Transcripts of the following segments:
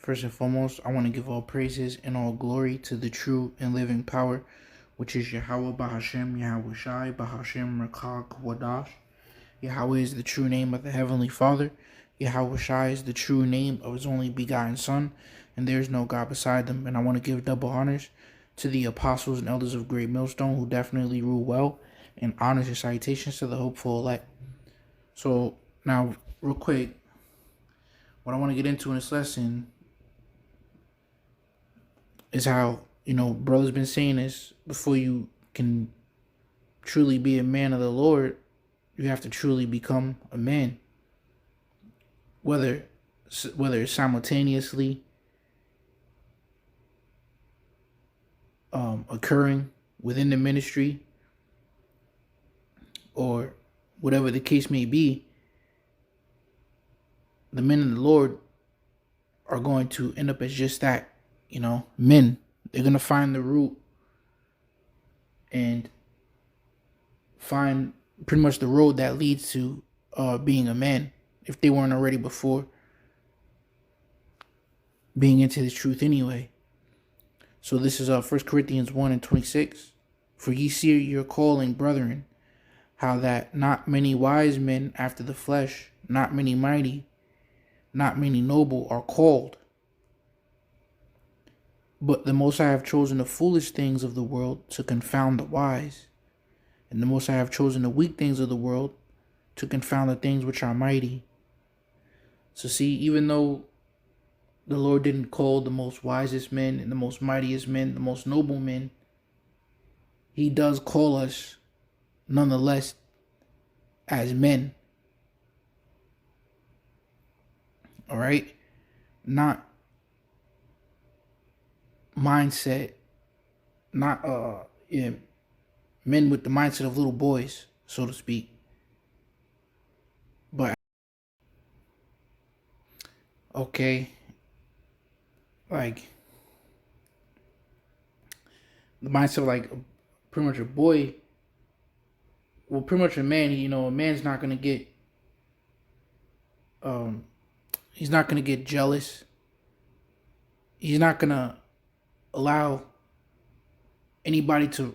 First and foremost, I want to give all praises and all glory to the true and living power, which is Yahweh Bahashem, Yahweh Shai, Bahashem Rakah Kwadash. Yahweh is the true name of the Heavenly Father. Yahweh Shai is the true name of his only begotten Son, and there is no God beside them. And I want to give double honors to the apostles and elders of Great Millstone who definitely rule well, and honors and salutations to the hopeful elect. So now, real quick, what I want to get into in this lesson is how, brother's been saying this, before you can truly be a man of the Lord, you have to truly become a man. Whether it's simultaneously occurring within the ministry or whatever the case may be, the men of the Lord are going to end up as just that, men. They're going to find the root and find pretty much the road that leads to being a man, if they weren't already before being into this truth anyway. So this is 1 Corinthians 1:26. For ye see your calling, brethren, how that not many wise men after the flesh, not many mighty, not many noble are called. But the Most High have chosen the foolish things of the world to confound the wise. And the Most High have chosen the weak things of the world to confound the things which are mighty. So see, even though the Lord didn't call the most wisest men and the most mightiest men, the most noble men, he does call us nonetheless as men. All right? Not mindset, not men with the mindset of little boys, so to speak. But okay, like the mindset of like pretty much a boy, well, pretty much a man. A man's not gonna get he's not gonna get jealous. He's not gonna allow anybody to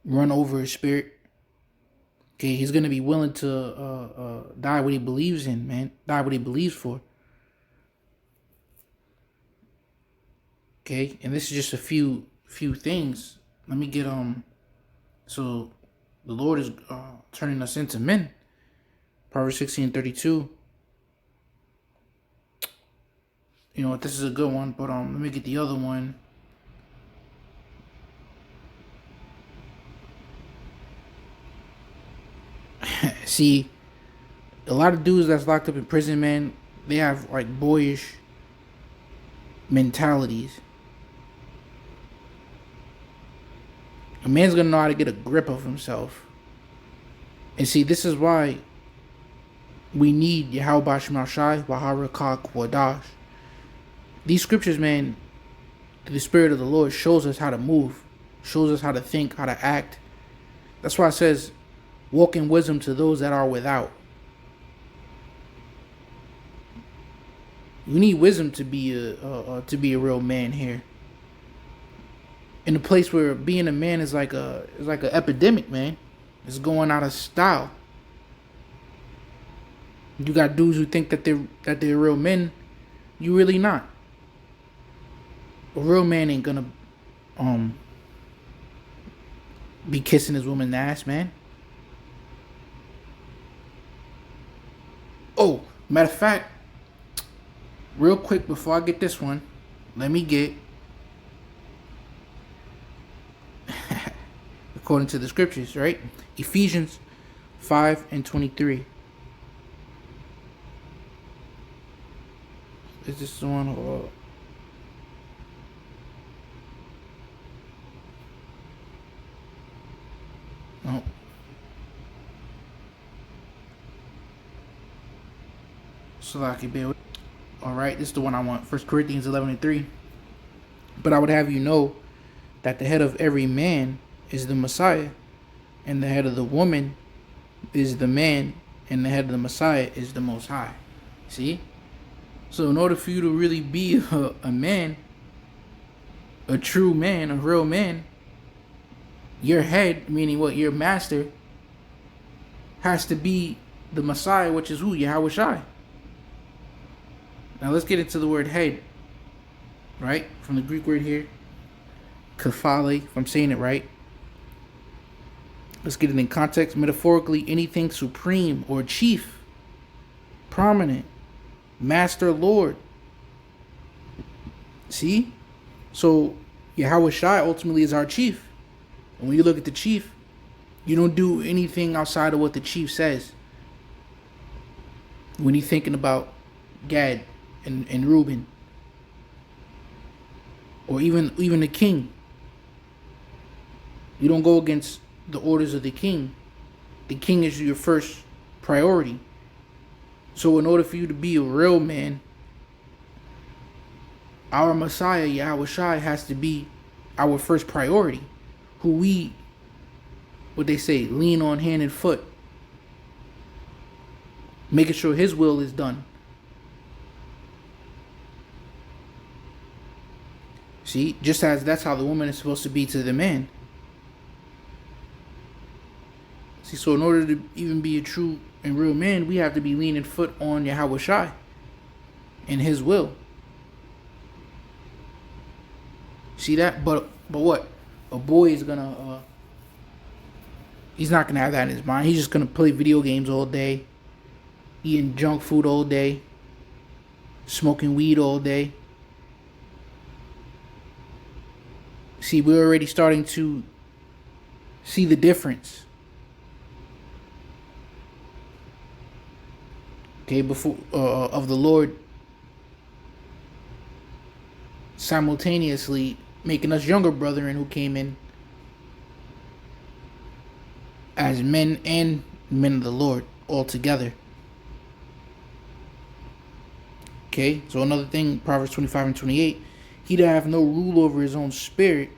run over his spirit. Okay, he's gonna be willing to die what he believes in, man. Die what he believes for. Okay, and this is just a few things. Let me get so the Lord is turning us into men. Proverbs 16:32. You know what, this is a good one, but let me get the other one. See, a lot of dudes that's locked up in prison, man, they have like boyish mentalities. A man's gonna know how to get a grip of himself. And see, this is why we need Yahweh Shema Shai, Waharakah Kwadash. These scriptures, man, the Spirit of the Lord shows us how to move, shows us how to think, how to act. That's why it says, walk in wisdom to those that are without. You need wisdom to be a real man here. In a place where being a man is like an epidemic, man. It's going out of style. You got dudes who think that they're real men. You really not. A real man ain't gonna be kissing his woman's ass, man. Oh, matter of fact, real quick before I get this one, let me get according to the scriptures, right? Ephesians 5:23. Is this the one? No. So I can bear with. Alright, this is the one I want. 1 Corinthians 11:3. But I would have you know that the head of every man is the Messiah, and the head of the woman is the man, and the head of the Messiah is the Most High. See? So in order for you to really be a man, a true man, a real man, your head, meaning what, your master, has to be the Messiah, which is who? Yahweh Shai. Now let's get into the word head, right? From the Greek word here, kephale, if I'm saying it right. Let's get it in context. Metaphorically, anything supreme or chief, prominent, master, Lord. See? So Yahweh Shai ultimately is our chief. And when you look at the chief, you don't do anything outside of what the chief says. When you're thinking about Gad and Reuben, or even the king, you don't go against the orders of the king. The king is your first priority. So in order for you to be a real man, our Messiah, Yahweh Shai, has to be our first priority, who we, what they say, lean on hand and foot, making sure his will is done. See, just as that's how the woman is supposed to be to the man. See, so in order to even be a true and real man, we have to be leaning foot on Yahweh Shai and his will. See that? But what? A boy is gonna he's not gonna have that in his mind. He's just gonna play video games all day, eating junk food all day, smoking weed all day. See, we're already starting to see the difference. Okay, before of the Lord simultaneously making us younger brethren who came in as men and men of the Lord all together. Okay, so another thing, Proverbs 25 and 28, he that have no rule over his own spirit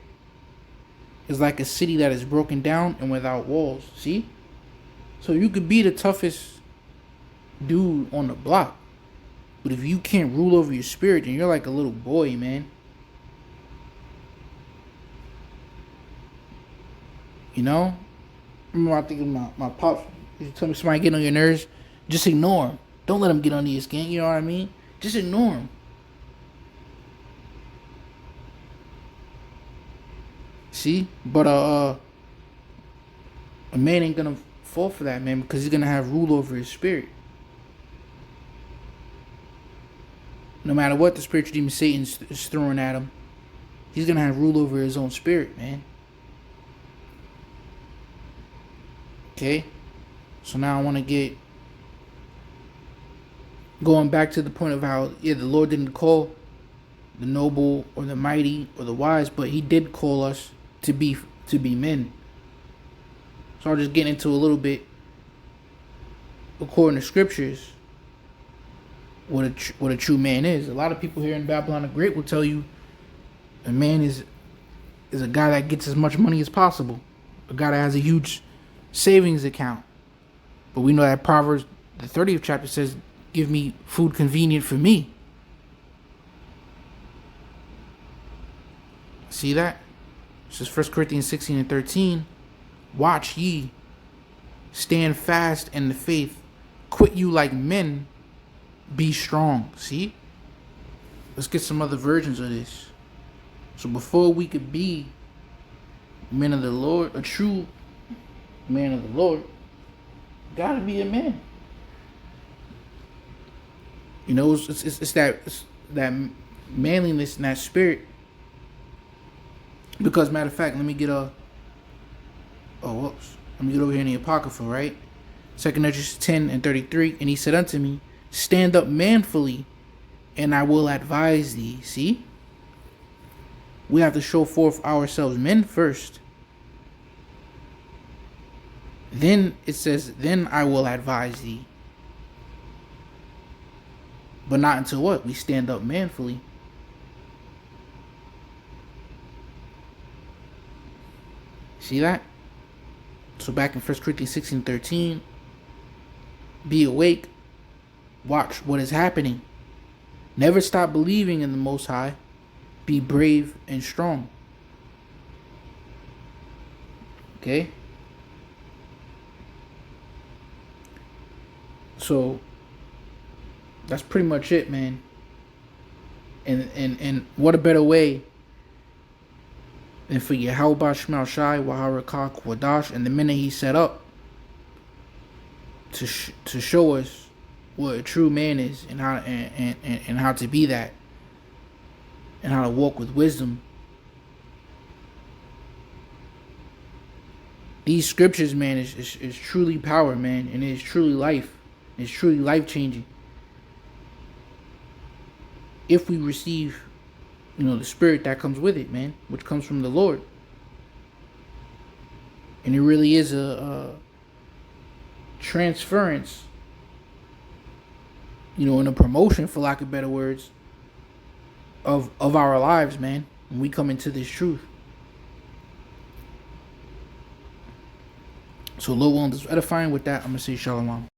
is like a city that is broken down and without walls. See? So you could be the toughest dude on the block, but if you can't rule over your spirit, then you're like a little boy, man. You know? Remember, I think my pops used to tell me, somebody get on your nerves, just ignore him. Don't let him get under your skin, you know what I mean? Just ignore him. See? But a man ain't gonna fall for that, man, because he's gonna have rule over his spirit. No matter what the spiritual demon Satan is throwing at him, he's gonna have rule over his own spirit, man. Okay? So now I want to get going back to the point of how, the Lord didn't call the noble or the mighty or the wise, but he did call us to be men. So I'll just get into a little bit, according to scriptures, what a true man is. A lot of people here in Babylon the Great will tell you a man is a guy that gets as much money as possible, a guy that has a huge savings account. But we know that Proverbs, the 30th chapter, says, give me food convenient for me. See that? This is 1 Corinthians 16 and 13. Watch ye, stand fast in the faith, quit you like men, be strong. See? Let's get some other versions of this. So before we could be men of the Lord, a true man of the Lord, gotta be a man. You know, it's that manliness and that spirit. Because matter of fact, let me get let me get over here in the Apocrypha, right? 2 Esdras 10 and 33. And he said unto me, stand up manfully, and I will advise thee. See? We have to show forth ourselves men first. Then it says, then I will advise thee. But not until what? We stand up manfully. See that? So back in 1 Corinthians 16:13, be awake, watch what is happening. Never stop believing in the Most High. Be brave and strong. Okay? So that's pretty much it, man. And what a better way than for Yahweh Shemel Shai, Waharakah, Kwadash, and the minute he set up to show us what a true man is, and how and how to be that, and how to walk with wisdom. These scriptures, man, is truly power, man, and it is truly life. It's truly life changing. If we receive, the spirit that comes with it, man, which comes from the Lord. And it really is a transference, and a promotion, for lack of better words, of our lives, man, when we come into this truth. So, Lord willing, this edifying. With that, I'm going to say shalom.